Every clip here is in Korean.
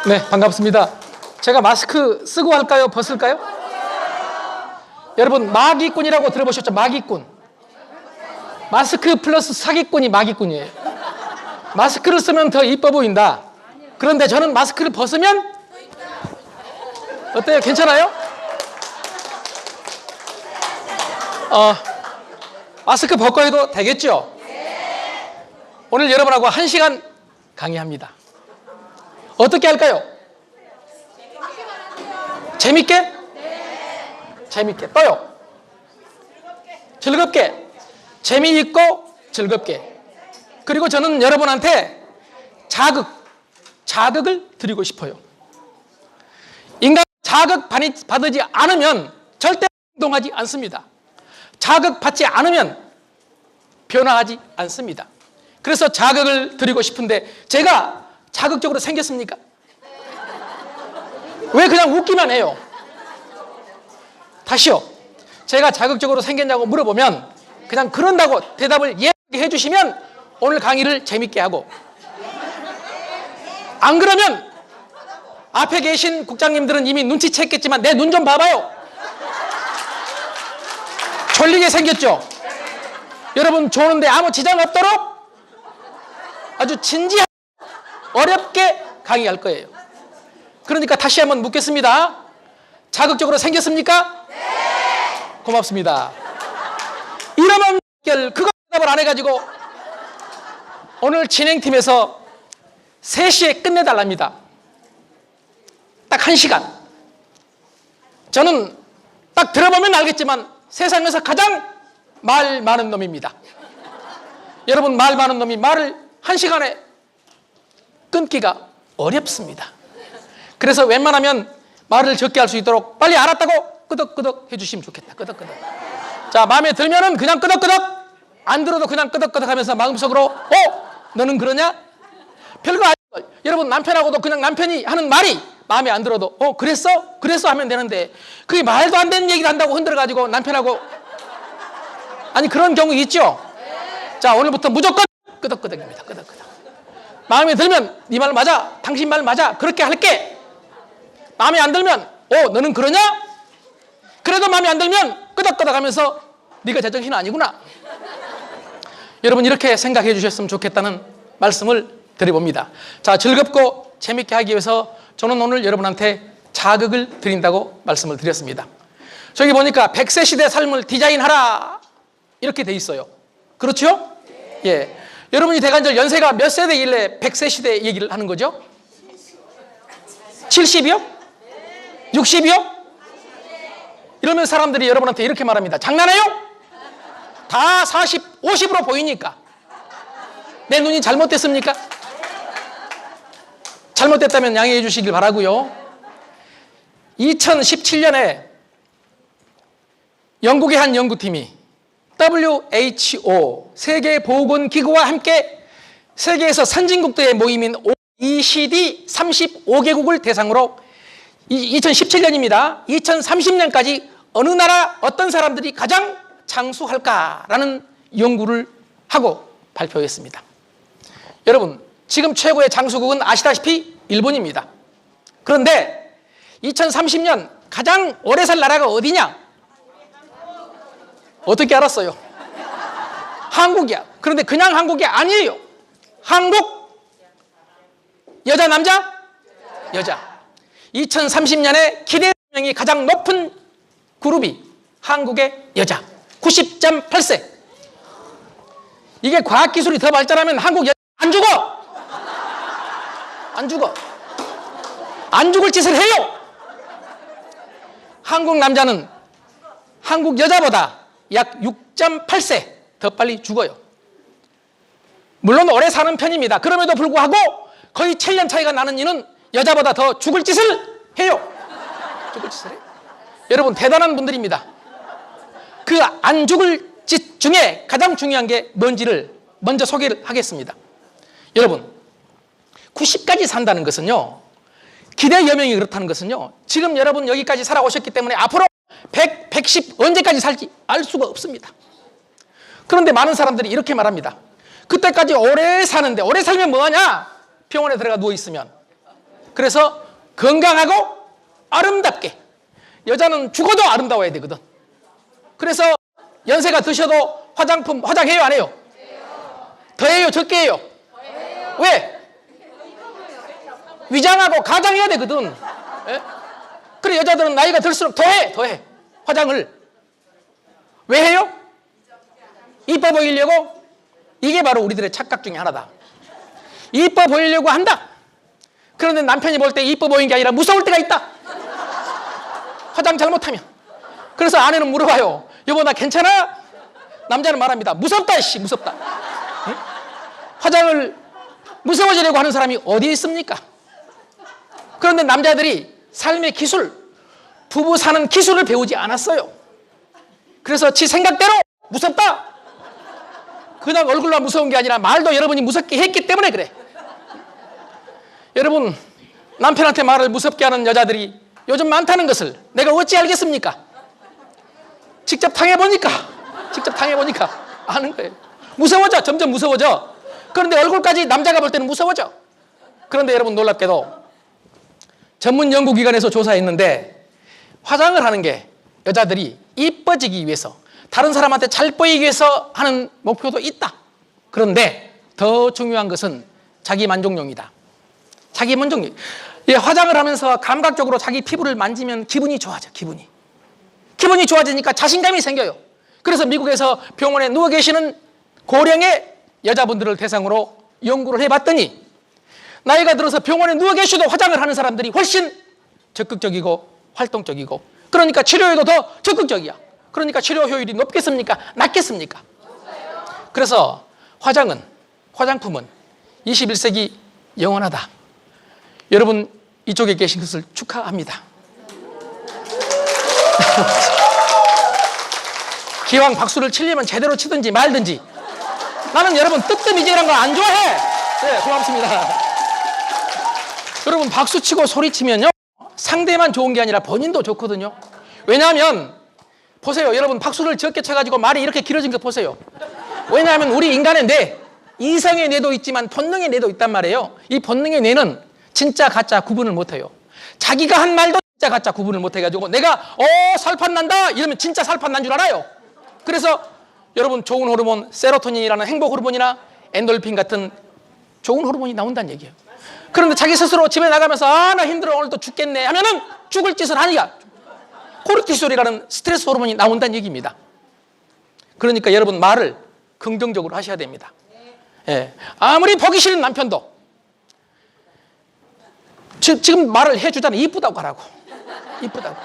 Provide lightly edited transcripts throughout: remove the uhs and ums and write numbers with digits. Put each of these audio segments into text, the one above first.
네, 반갑습니다. 제가 마스크 쓰고 할까요? 벗을까요? 여러분, 마기꾼이라고 들어보셨죠? 마기꾼. 마스크 플러스 사기꾼이 마기꾼이에요. 마스크를 쓰면 더 이뻐 보인다. 그런데 저는 마스크를 벗으면 어때요? 괜찮아요? 마스크 벗고 해도 되겠죠? 오늘 여러분하고 1시간 강의합니다. 어떻게 할까요? 재밌게? 재밌게. 또요? 즐겁게. 재미있고 즐겁게. 그리고 저는 여러분한테 자극을 드리고 싶어요. 인간 자극 받지 않으면 절대 행동하지 않습니다. 자극받지 않으면 변화하지 않습니다. 그래서 자극을 드리고 싶은데 제가 자극적으로 생겼습니까? 왜 그냥 웃기만 해요? 다시요. 제가 자극적으로 생겼냐고 물어보면 그냥 그런다고 대답을 예쁘게 해주시면 오늘 강의를 재밌게 하고, 안 그러면 앞에 계신 국장님들은 이미 눈치챘겠지만 내 눈 좀 봐봐요. 졸리게 생겼죠? 여러분 조는데 아무 지장 없도록 아주 진지하게 어렵게 강의할 거예요. 그러니까 다시 한번 묻겠습니다. 자극적으로 생겼습니까? 네. 고맙습니다. 이러면 그거 대답을 안 해가지고 오늘 진행팀에서 3시에 끝내달랍니다. 딱 1시간. 저는 딱 들어보면 알겠지만 세상에서 가장 말 많은 놈입니다. 여러분, 말 많은 놈이 말을 1시간에 끊기가 어렵습니다. 그래서 웬만하면 말을 적게 할 수 있도록 빨리 알았다고 끄덕끄덕 해주시면 좋겠다. 끄덕끄덕. 자, 마음에 들면은 그냥 끄덕끄덕, 안 들어도 그냥 끄덕끄덕 하면서 마음속으로 너는 그러냐? 별거 아니고, 여러분 남편하고도 그냥 남편이 하는 말이 마음에 안 들어도 그랬어? 그랬어 하면 되는데 그게 말도 안 되는 얘기를 한다고 흔들어가지고 남편하고, 아니 그런 경우 있죠? 자, 오늘부터 무조건 끄덕끄덕입니다. 끄덕끄덕. 마음에 들면 네 말 맞아, 당신 말 맞아, 그렇게 할게. 마음에 안 들면 너는 그러냐? 그래도 마음에 안 들면 끄덕끄덕 하면서 네가 제정신 아니구나. 여러분, 이렇게 생각해 주셨으면 좋겠다는 말씀을 드려봅니다. 자, 즐겁고 재밌게 하기 위해서 저는 오늘 여러분한테 자극을 드린다고 말씀을 드렸습니다. 저기 보니까 100세 시대 삶을 디자인하라 이렇게 돼 있어요. 그렇죠? 예. 여러분이 대간절 연세가 몇 세대길래 100세 시대 얘기를 하는 거죠? 70이요? 60이요? 이러면 사람들이 여러분한테 이렇게 말합니다. 장난해요? 다 40, 50으로 보이니까. 내 눈이 잘못됐습니까? 잘못됐다면 양해해 주시길 바라고요. 2017년에 영국의 한 연구팀이 WHO 세계보건기구와 함께 세계에서 선진국들의 모임인 OECD 35개국을 대상으로 2017년입니다. 2030년까지 어느 나라 어떤 사람들이 가장 장수할까라는 연구를 하고 발표했습니다. 여러분, 지금 최고의 장수국은 아시다시피 일본입니다. 그런데 2030년 가장 오래 살 나라가 어디냐? 어떻게 알았어요? 한국이야. 그런데 그냥 한국이 아니에요. 한국, 여자, 남자? 여자. 2030년에 기대명이 가장 높은 그룹이 한국의 여자 90.8세. 이게 과학기술이 더 발전하면 한국 여자 안 죽어. 안 죽어. 안 죽을 짓을 해요. 한국 남자는 한국 여자보다 약 6.8세 더 빨리 죽어요. 물론 오래 사는 편입니다. 그럼에도 불구하고 거의 7년 차이가 나는 이는 여자보다 더 죽을 짓을 해요. 죽을 짓을 해요. 여러분, 대단한 분들입니다. 그 안 죽을 짓 중에 가장 중요한 게 뭔지를 먼저 소개를 하겠습니다. 여러분, 90까지 산다는 것은요, 기대 여명이 그렇다는 것은요, 지금 여러분 여기까지 살아오셨기 때문에 앞으로 100, 110 언제까지 살지 알 수가 없습니다. 그런데 많은 사람들이 이렇게 말합니다. 그때까지 오래 사는데 오래 살면 뭐하냐? 병원에 들어가 누워있으면 그래서 건강하고 아름답게, 여자는 죽어도 아름다워야 되거든. 그래서 연세가 드셔도 화장품 화장해요, 안 해요? 더해요, 적게 해요? 왜? 위장하고 가장해야 되거든. 예? 그래, 여자들은 나이가 들수록 더해 화장을. 왜 해요? 이뻐 보이려고. 이게 바로 우리들의 착각 중에 하나다. 이뻐 보이려고 한다. 그런데 남편이 볼 때 이뻐 보이는 게 아니라 무서울 때가 있다, 화장 잘못하면. 그래서 아내는 물어봐요. 여보, 나 괜찮아? 남자는 말합니다. 무섭다, 씨, 무섭다. 응? 화장을 무서워지려고 하는 사람이 어디 있습니까? 그런데 남자들이 삶의 기술, 부부 사는 기술을 배우지 않았어요. 그래서 지 생각대로 무섭다. 그냥 얼굴만 무서운 게 아니라 말도 여러분이 무섭게 했기 때문에 그래. 여러분, 남편한테 말을 무섭게 하는 여자들이 요즘 많다는 것을 내가 어찌 알겠습니까? 직접 당해보니까 아는 거예요. 무서워져, 점점 무서워져. 그런데 얼굴까지 남자가 볼 때는 무서워져. 그런데 여러분, 놀랍게도 전문 연구기관에서 조사했는데 화장을 하는 게 여자들이 이뻐지기 위해서, 다른 사람한테 잘 보이기 위해서 하는 목표도 있다. 그런데 더 중요한 것은 자기 만족용이다. 자기 만족용. 예, 화장을 하면서 감각적으로 자기 피부를 만지면 기분이 좋아져. 기분이 좋아지니까 자신감이 생겨요. 그래서 미국에서 병원에 누워 계시는 고령의 여자분들을 대상으로 연구를 해봤더니 나이가 들어서 병원에 누워 계셔도 화장을 하는 사람들이 훨씬 적극적이고 활동적이고, 그러니까 치료에도 더 적극적이야. 그러니까 치료 효율이 높겠습니까? 낮겠습니까? 그래서 화장품은 21세기 영원하다. 여러분, 이쪽에 계신 것을 축하합니다. 기왕 박수를 치려면 제대로 치든지 말든지. 나는 여러분 뜨뜨미지근한 거 안 좋아해. 네, 고맙습니다. 여러분, 박수 치고 소리 치면요, 상대만 좋은 게 아니라 본인도 좋거든요. 왜냐하면 보세요, 여러분, 박수를 적게 쳐가지고 말이 이렇게 길어진 거 보세요. 왜냐하면 우리 인간의 뇌, 이성의 뇌도 있지만 본능의 뇌도 있단 말이에요. 이 본능의 뇌는 진짜 가짜 구분을 못해요. 자기가 한 말도 진짜 가짜 구분을 못해가지고 내가 살판 난다 이러면 진짜 살판 난 줄 알아요. 그래서 여러분, 좋은 호르몬 세로토닌이라는 행복 호르몬이나 엔돌핀 같은 좋은 호르몬이 나온다는 얘기예요. 그런데 자기 스스로 집에 나가면서 나 힘들어, 오늘 또 죽겠네 하면은 죽을 짓을 하니까 코르티솔이라는 스트레스 호르몬이 나온다는 얘기입니다. 그러니까 여러분, 말을 긍정적으로 하셔야 됩니다. 예. 아무리 보기 싫은 남편도 지금 말을 해주잖아요. 이쁘다고 하라고. 이쁘다고.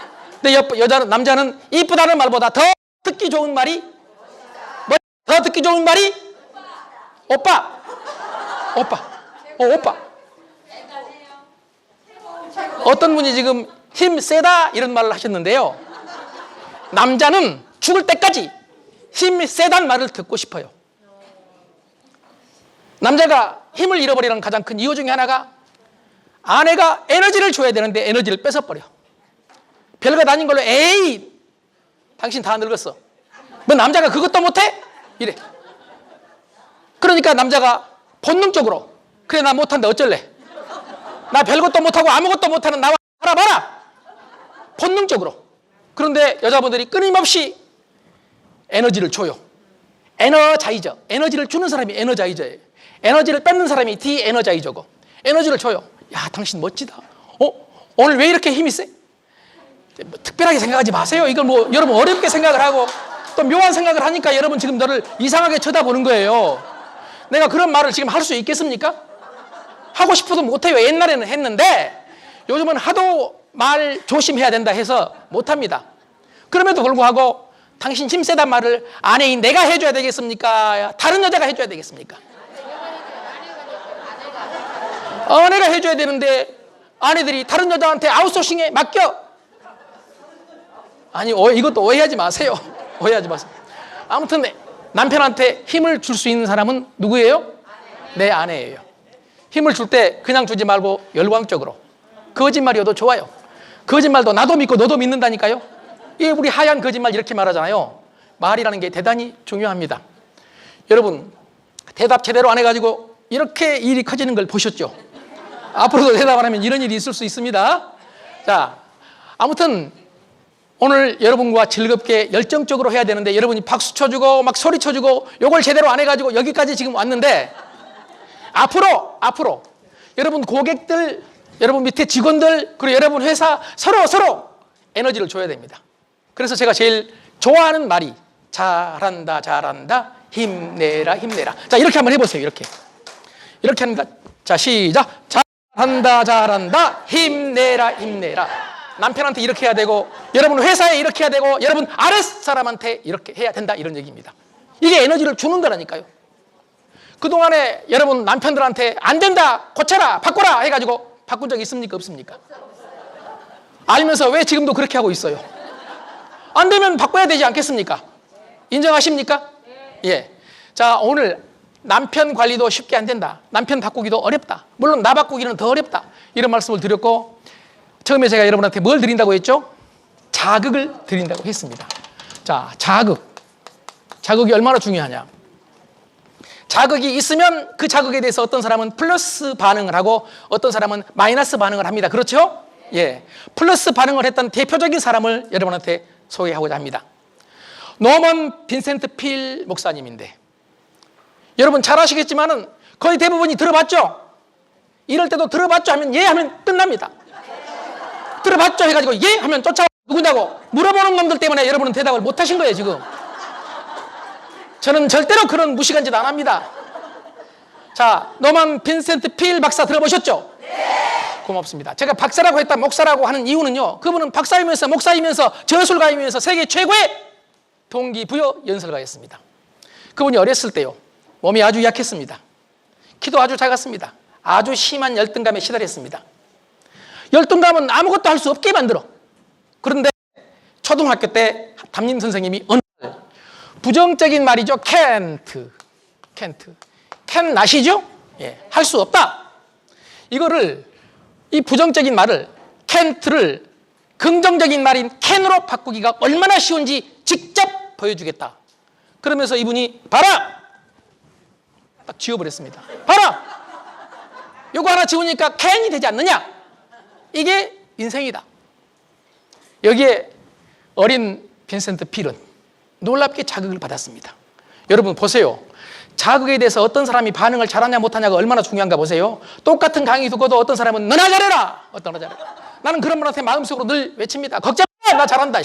근데 남자는 이쁘다는 말보다 더 듣기 좋은 말이 더 듣기 좋은 말이 오빠. 오빠. 어떤 분이 지금 힘 세다 이런 말을 하셨는데요. 남자는 죽을 때까지 힘 세다는 말을 듣고 싶어요. 남자가 힘을 잃어버리는 가장 큰 이유 중에 하나가 아내가 에너지를 줘야 되는데 에너지를 뺏어버려. 별거 다닌 걸로 에이 당신 다 늙었어. 뭐 남자가 그것도 못해? 이래. 그러니까 남자가 본능적으로 그래, 나 못한다, 어쩔래? 나 별것도 못하고 아무것도 못하는 나와 살아봐라. 본능적으로. 그런데 여자분들이 끊임없이 에너지를 줘요. 에너자이저. 에너지를 주는 사람이 에너자이저예요. 에너지를 뺏는 사람이 디에너자이저고. 에너지를 줘요. 야, 당신 멋지다. 오늘 왜 이렇게 힘이 세? 뭐, 특별하게 생각하지 마세요. 이걸 뭐 여러분 어렵게 생각을 하고 또 묘한 생각을 하니까 여러분 지금 너를 이상하게 쳐다보는 거예요. 내가 그런 말을 지금 할 수 있겠습니까? 하고 싶어도 못해요. 옛날에는 했는데 요즘은 하도 말 조심해야 된다 해서 못합니다. 그럼에도 불구하고 당신 힘 세단 말을 아내인 내가 해줘야 되겠습니까? 다른 여자가 해줘야 되겠습니까? 아내가 해줘야 되는데 아내들이 다른 여자한테 아웃소싱에 맡겨. 아니, 이것도 오해하지 마세요. 오해하지 마세요. 아무튼 남편한테 힘을 줄 수 있는 사람은 누구예요? 내 아내예요. 힘을 줄 때 그냥 주지 말고 열광적으로. 거짓말이어도 좋아요. 거짓말도 나도 믿고 너도 믿는다니까요. 이 우리 하얀 거짓말 이렇게 말하잖아요. 말이라는 게 대단히 중요합니다. 여러분, 대답 제대로 안 해가지고 이렇게 일이 커지는 걸 보셨죠? 앞으로도 대답 안 하면 이런 일이 있을 수 있습니다. 자, 아무튼 오늘 여러분과 즐겁게 열정적으로 해야 되는데 여러분이 박수 쳐주고 막 소리 쳐주고 요걸 제대로 안 해가지고 여기까지 지금 왔는데 앞으로 여러분 고객들, 여러분 밑에 직원들, 그리고 여러분 회사 서로 에너지를 줘야 됩니다. 그래서 제가 제일 좋아하는 말이 잘한다, 힘내라. 자, 이렇게 한번 해보세요. 이렇게 합니다. 자, 시작. 잘한다, 힘내라. 남편한테 이렇게 해야 되고, 여러분 회사에 이렇게 해야 되고, 여러분 아랫 사람한테 이렇게 해야 된다, 이런 얘기입니다. 이게 에너지를 주는 거라니까요. 그동안에 여러분 남편들한테 안 된다, 고쳐라, 바꿔라 해가지고 바꾼 적 있습니까, 없습니까? 알면서 왜 지금도 그렇게 하고 있어요? 안 되면 바꿔야 되지 않겠습니까? 인정하십니까? 예. 자, 오늘 남편 관리도 쉽게 안 된다. 남편 바꾸기도 어렵다. 물론 나 바꾸기는 더 어렵다. 이런 말씀을 드렸고, 처음에 제가 여러분한테 뭘 드린다고 했죠? 자극을 드린다고 했습니다. 자, 자극이 얼마나 중요하냐. 자극이 있으면 그 자극에 대해서 어떤 사람은 플러스 반응을 하고 어떤 사람은 마이너스 반응을 합니다. 그렇죠? 예. 플러스 반응을 했던 대표적인 사람을 여러분한테 소개하고자 합니다. 노먼 빈센트 필 목사님인데, 여러분 잘 아시겠지만은 거의 대부분이 들어봤죠? 이럴 때도 들어봤죠 하면 예 하면 끝납니다. 들어봤죠 해가지고 예 하면 쫓아와 누구냐고 물어보는 놈들 때문에 여러분은 대답을 못 하신 거예요, 지금. 저는 절대로 그런 무식한 짓 안 합니다. 자, 노먼 빈센트 필 박사 들어보셨죠? 네. 고맙습니다. 제가 박사라고 했다 목사라고 하는 이유는요, 그분은 박사이면서 목사이면서 저술가이면서 세계 최고의 동기부여 연설가였습니다. 그분이 어렸을 때요, 몸이 아주 약했습니다. 키도 아주 작았습니다. 아주 심한 열등감에 시달렸습니다. 열등감은 아무것도 할 수 없게 만들어. 그런데 초등학교 때 담임 선생님이 어느 날 부정적인 말이죠. 캔트. 캔 아시죠? 예, 할 수 없다. 이 부정적인 말을, 캔트를 긍정적인 말인 캔으로 바꾸기가 얼마나 쉬운지 직접 보여주겠다. 그러면서 이분이 봐라! 딱 지워버렸습니다. 봐라! 요거 하나 지우니까 캔이 되지 않느냐? 이게 인생이다. 여기에 어린 빈센트 필은 놀랍게 자극을 받았습니다. 여러분 보세요. 자극에 대해서 어떤 사람이 반응을 잘하냐 못하냐가 얼마나 중요한가 보세요. 똑같은 강의 듣고도 어떤 사람은 너나 잘해라, 어떤 너 잘해라. 나는 그런 분한테 마음속으로 늘 외칩니다. 걱정 마, 나 잘한다.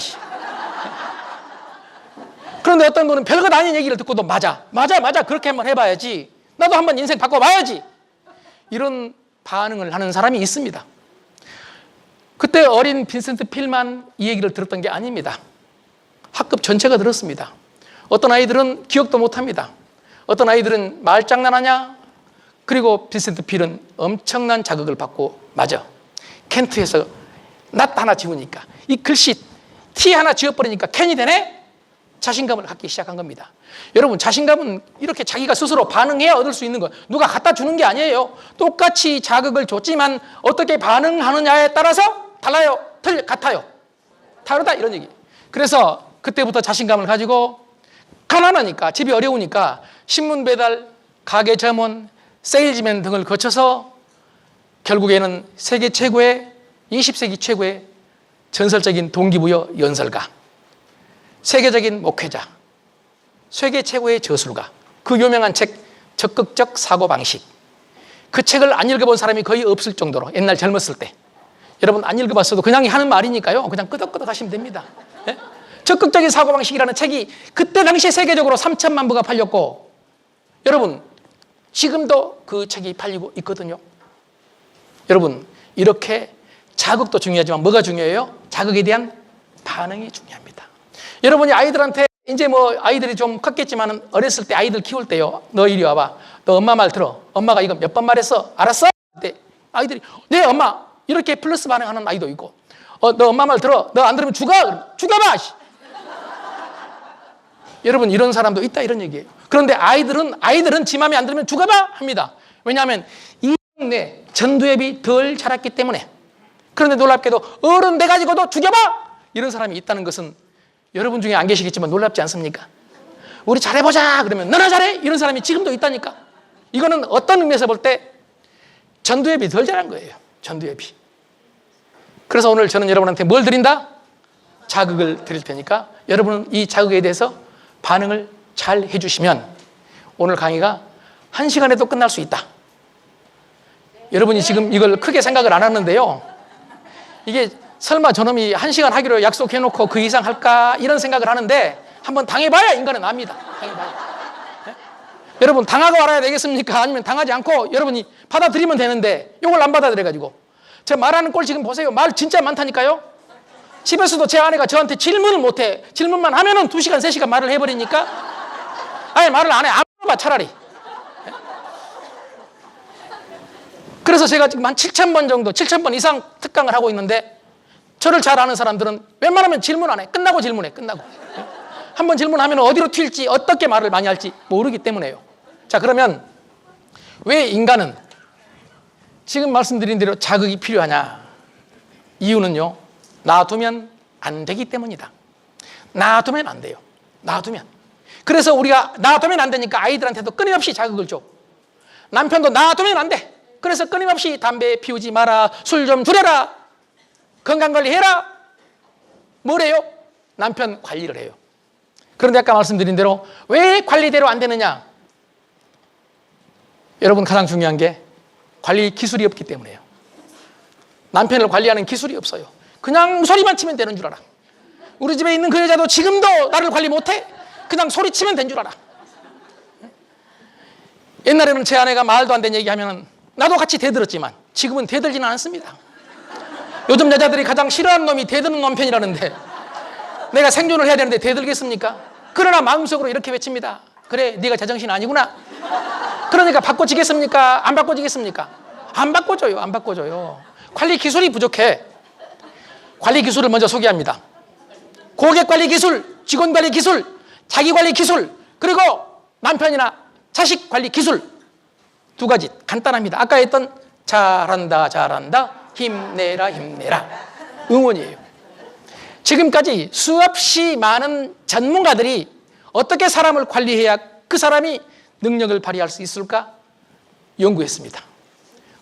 그런데 어떤 분은 별것 아닌 얘기를 듣고도 맞아 그렇게 한번 해봐야지, 나도 한번 인생 바꿔봐야지, 이런 반응을 하는 사람이 있습니다. 그때 어린 빈센트 필만 이 얘기를 들었던 게 아닙니다. 학급 전체가 들었습니다. 어떤 아이들은 기억도 못합니다. 어떤 아이들은 말장난하냐? 그리고 빈센트 필은 엄청난 자극을 받고, 맞아, 켄트에서 낫 하나 지우니까, 이 글씨 T 하나 지워버리니까 캔이 되네? 자신감을 갖기 시작한 겁니다. 여러분, 자신감은 이렇게 자기가 스스로 반응해야 얻을 수 있는 거, 누가 갖다 주는 게 아니에요. 똑같이 자극을 줬지만 어떻게 반응하느냐에 따라서 달라요, 같아요, 다르다, 이런 얘기. 그래서 그때부터 자신감을 가지고, 가난하니까, 집이 어려우니까 신문 배달, 가게 점원, 세일즈맨 등을 거쳐서 결국에는 세계 최고의, 20세기 최고의 전설적인 동기부여 연설가, 세계적인 목회자, 세계 최고의 저술가, 그 유명한 책 적극적 사고방식, 그 책을 안 읽어본 사람이 거의 없을 정도로, 옛날 젊었을 때, 여러분 안 읽어봤어도 그냥 하는 말이니까요, 그냥 끄덕끄덕 하시면 됩니다. 예? 적극적인 사고방식이라는 책이 그때 당시에 세계적으로 3천만 부가 팔렸고, 여러분 지금도 그 책이 팔리고 있거든요. 여러분, 이렇게 자극도 중요하지만 뭐가 중요해요? 자극에 대한 반응이 중요합니다. 여러분이 아이들한테, 이제 뭐 아이들이 좀 컸겠지만 어렸을 때 아이들 키울 때요, 너 이리 와봐, 너 엄마 말 들어, 엄마가 이거 몇 번 말했어, 알았어? 그때 아이들이 네 엄마, 이렇게 플러스 반응하는 아이도 있고, 너 엄마 말 들어, 너 안 들으면 죽여봐. 여러분, 이런 사람도 있다, 이런 얘기예요. 그런데 아이들은 지 맘에 안 들으면 죽어봐 합니다. 왜냐하면 이 내 전두엽이 덜 자랐기 때문에. 그런데 놀랍게도 어른 돼 가지고도 죽여봐, 이런 사람이 있다는 것은 여러분 중에 안 계시겠지만 놀랍지 않습니까? 우리 잘해보자 그러면 너나 잘해, 이런 사람이 지금도 있다니까. 이거는 어떤 의미에서 볼 때 전두엽이 덜 자란 거예요. 전두엽이. 그래서 오늘 저는 여러분한테 뭘 드린다? 자극을 드릴 테니까 여러분은 이 자극에 대해서 반응을 잘 해주시면 오늘 강의가 1시간에도 끝날 수 있다. 여러분이 지금 이걸 크게 생각을 안 하는데요. 이게 설마 저놈이 1시간 하기로 약속해놓고 그 이상 할까? 이런 생각을 하는데 한번 당해봐야 인간은 압니다. 당해봐야. 네? 여러분 당하고 알아야 되겠습니까? 아니면 당하지 않고 여러분이 받아들이면 되는데 이걸 안 받아들여가지고 제가 말하는 꼴 지금 보세요. 말 진짜 많다니까요. 집에서도 제 아내가 저한테 질문을 못해. 질문만 하면은 2시간, 3시간 말을 해버리니까 아예 말을 안 해. 안 물어봐 차라리. 그래서 제가 지금 한 7,000번 정도, 7,000번 이상 특강을 하고 있는데 저를 잘 아는 사람들은 웬만하면 질문 안 해. 끝나고 질문해. 끝나고. 한번 질문하면 어디로 튈지 어떻게 말을 많이 할지 모르기 때문에요. 자, 그러면 왜 인간은 지금 말씀드린 대로 자극이 필요하냐? 이유는요. 놔두면 안 되기 때문이다. 놔두면 안 돼요. 놔두면. 그래서 우리가 놔두면 안 되니까 아이들한테도 끊임없이 자극을 줘. 남편도 놔두면 안 돼. 그래서 끊임없이 담배 피우지 마라. 술 좀 줄여라. 건강관리해라. 뭐래요? 남편 관리를 해요. 그런데 아까 말씀드린 대로 왜 관리대로 안 되느냐? 여러분 가장 중요한 게 관리 기술이 없기 때문이에요. 남편을 관리하는 기술이 없어요. 그냥 소리만 치면 되는 줄 알아. 우리 집에 있는 그 여자도 지금도 나를 관리 못해? 그냥 소리치면 된 줄 알아. 옛날에는 제 아내가 말도 안 되는 얘기하면 나도 같이 대들었지만 지금은 대들지는 않습니다. 요즘 여자들이 가장 싫어하는 놈이 대드는 남편이라는데 내가 생존을 해야 되는데 대들겠습니까? 그러나 마음속으로 이렇게 외칩니다. 그래, 네가 제정신 아니구나. 그러니까 바꿔지겠습니까? 안 바꿔지겠습니까? 안 바꿔줘요. 안 바꿔줘요. 관리 기술이 부족해. 관리 기술을 먼저 소개합니다. 고객 관리 기술, 직원 관리 기술, 자기 관리 기술, 그리고 남편이나 자식 관리 기술. 2가지 간단합니다. 아까 했던 잘한다, 잘한다, 힘내라, 힘내라. 응원이에요. 지금까지 수없이 많은 전문가들이 어떻게 사람을 관리해야 그 사람이 능력을 발휘할 수 있을까 연구했습니다.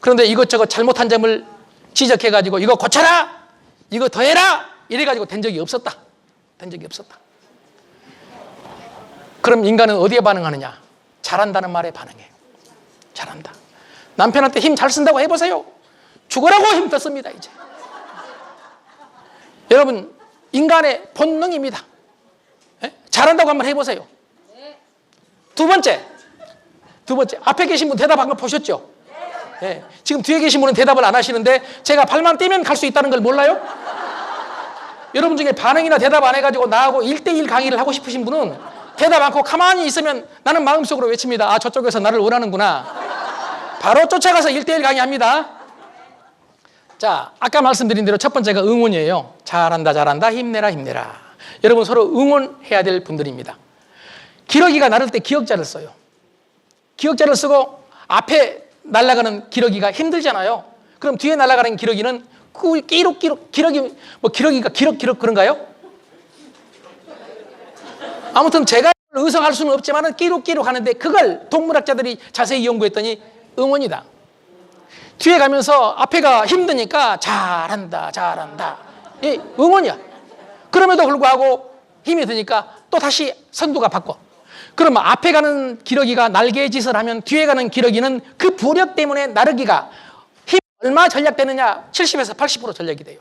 그런데 이것저것 잘못한 점을 지적해가지고 이거 고쳐라, 이거 더해라 이래가지고 된 적이 없었다. 된 적이 없었다. 그럼 인간은 어디에 반응하느냐? 잘한다는 말에 반응해요. 잘한다. 남편한테 힘 잘 쓴다고 해보세요. 죽으라고 힘 더 씁니다. 이제 여러분 인간의 본능입니다. 예? 잘한다고 한번 해보세요. 두 번째 앞에 계신 분 대답한 거 보셨죠? 예. 지금 뒤에 계신 분은 대답을 안 하시는데 제가 발만 떼면 갈 수 있다는 걸 몰라요? 여러분 중에 반응이나 대답 안 해가지고 나하고 1대1 강의를 하고 싶으신 분은 대답 않고 가만히 있으면 나는 마음속으로 외칩니다. 아, 저쪽에서 나를 원하는구나. 바로 쫓아가서 1대1 강의합니다. 자, 아까 말씀드린 대로 첫 번째가 응원이에요. 잘한다, 잘한다, 힘내라, 힘내라. 여러분 서로 응원해야 될 분들입니다. 기러기가 나를 때 기역자를 써요. 기역자를 쓰고 앞에 날아가는 기러기가 힘들잖아요. 그럼 뒤에 날아가는 기러기는 끼룩끼룩, 기러기가 기럭기럭 그런가요? 아무튼 제가 의성할 수는 없지만 끼룩끼룩 하는데 그걸 동물학자들이 자세히 연구했더니 응원이다. 뒤에 가면서 앞에가 힘드니까 잘한다, 잘한다. 이 응원이야. 그럼에도 불구하고 힘이 드니까 또 다시 선두가 바꿔. 그러면 앞에 가는 기러기가 날개짓을 하면 뒤에 가는 기러기는 그 부력 때문에 나르기가 힘 얼마 전략되느냐? 70에서 80% 전략이 돼요.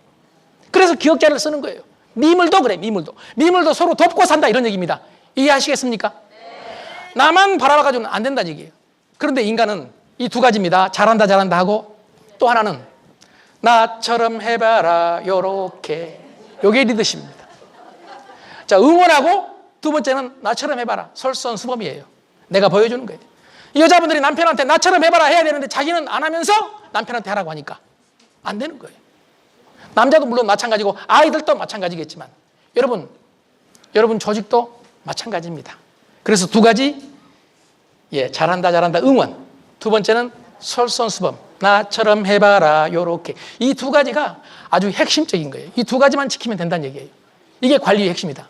그래서 기역자를 쓰는 거예요. 미물도 그래, 미물도. 미물도 서로 돕고 산다 이런 얘기입니다. 이해하시겠습니까? 네. 나만 바라봐가지고는 안 된다는 얘기예요. 그런데 인간은 이 2가지입니다. 잘한다, 잘한다 하고 또 하나는 나처럼 해봐라 요렇게. 요게 리더십입니다. 자, 응원하고 두 번째는 나처럼 해봐라. 솔선수범이에요. 내가 보여주는 거예요. 이 여자분들이 남편한테 나처럼 해봐라 해야 되는데 자기는 안 하면서 남편한테 하라고 하니까 안 되는 거예요. 남자도 물론 마찬가지고 아이들도 마찬가지겠지만 여러분 조직도 마찬가지입니다. 그래서 2가지 잘한다, 잘한다, 응원. 두 번째는 솔선수범. 나처럼 해봐라 요렇게. 이 2가지가 아주 핵심적인 거예요. 이 2가지만 지키면 된다는 얘기예요. 이게 관리의 핵심이다.